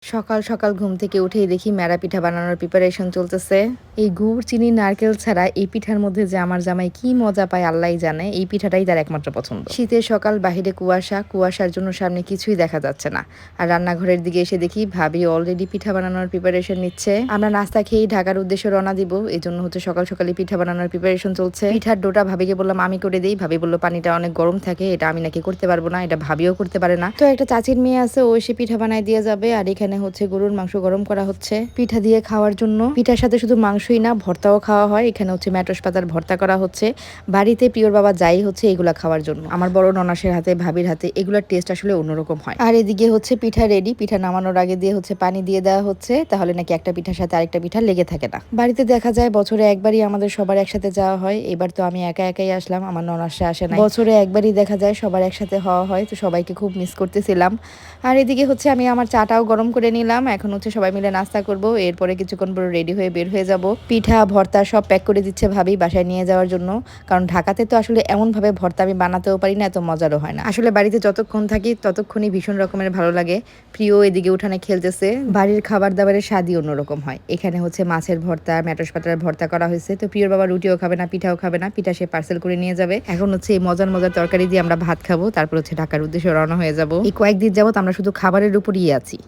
সকাল সকাল ঘুম থেকে উঠেই দেখি ম্যাড়া পিঠা বানানোর প্রিপারেশন চলতেছে। এই গুড়, চিনি, নারকেল ছাড়া এই পিঠার মধ্যে যে আমার জামাই কি মজা পায় আল্লাহই জানে। এই পিঠাটাই তার একমাত্র পছন্দ। শীতের সকাল, বাহিরে কুয়াশা, কুয়াশার জন্য সামনে কিছুই দেখা যাচ্ছে না। আর রান্নাঘরের দিকে এসে দেখি ভাবি অলরেডি পিঠা বানানোর প্রিপারেশন নিচ্ছে। আমরা নাস্তা খেয়েই ঢাকার উদ্দেশ্যে রওনা দিব, এই জন্য হচ্ছে সকাল সকালে পিঠা বানানোর প্রিপারেশন চলছে। পিঠার ডোটা ভাবিকে বললাম আমি করে দিই, ভাবি বললো পানিটা অনেক গরম থাকে, এটা আমি নাকি করতে পারবো না, এটা ভাবিও করতে পারে না। তো একটা চাচির মেয়ে আছে, ও এসে পিঠা বানায় দিয়ে যাবে। আর এখানে হচ্ছে গরুর মাংস গরম করা হচ্ছে পিঠা দিয়ে খাওয়ার জন্য। পিঠার সাথে শুধু মাংসই না, ভর্তাও খাওয়া হয়। এখানে হচ্ছে মেটস পাতার ভর্তা করা হচ্ছে। বাড়িতে প্রিয়র বাবা যাই হচ্ছে এগুলা খাওয়ার জন্য। আমার বড় ননাসের হাতে, ভাবির হাতে এগুলার টেস্ট আসলে অন্যরকম হয়। আর এদিকে হচ্ছে পিঠা রেডি। পিঠা নামানোর আগে দিয়ে হচ্ছে পানি দিয়ে দেওয়া হচ্ছে, তাহলে নাকি একটা পিঠার সাথে আরেকটা পিঠা লেগে থাকে না। বাড়িতে দেখা যায় বছরে একবারই আমাদের সবার একসাথে যাওয়া হয়। এবার তো আমি একা একাই আসলাম, আমার ননাসে আসে না। বছরে একবারই দেখা যায় সবার একসাথে হওয়া হয়, তো সবাইকে খুব মিস করতেছিলাম। আর এদিকে হচ্ছে আমি আমার চাটাও গরম করে নিলাম। এখন হচ্ছে সবাই মিলে নাস্তা করব, এরপরে কিছুক্ষণ পরে রেডি হয়ে বের হয়ে যাব। পিঠা ভর্তা সব প্যাক করে দিচ্ছে ভাবি বাসায় নিয়ে যাওয়ার জন্য, কারণ ঢাকাতে তো আসলে এমন ভাবে ভর্তা আমি বানাতেও পারি না, এত মজারও হয় না। আসলে বাড়িতে যতক্ষণ থাকি ততক্ষণই ভীষণ রকমের ভালো লাগে। প্রিয় এদিকে উঠানে খেলতেছে। বাড়ির খাবার দাবারের স্বাদই অন্যরকম হয়। এখানে হচ্ছে মাছের ভর্তা, মেটস পাতার ভর্তা করা হয়েছে। তো প্রিয়র বাবা রুটিও খাবে না, পিঠাও খাবে না, পিঠা সে পার্সেল করে নিয়ে যাবে। এখন হচ্ছে এই মজার মজার তরকারি দিয়ে আমরা ভাত খাবো, তারপর হচ্ছে ঢাকার উদ্দেশ্যে রওনা হয়ে যাব। এই কয়েকদিন যাবত আমরা শুধু খাবারের উপরই আছি।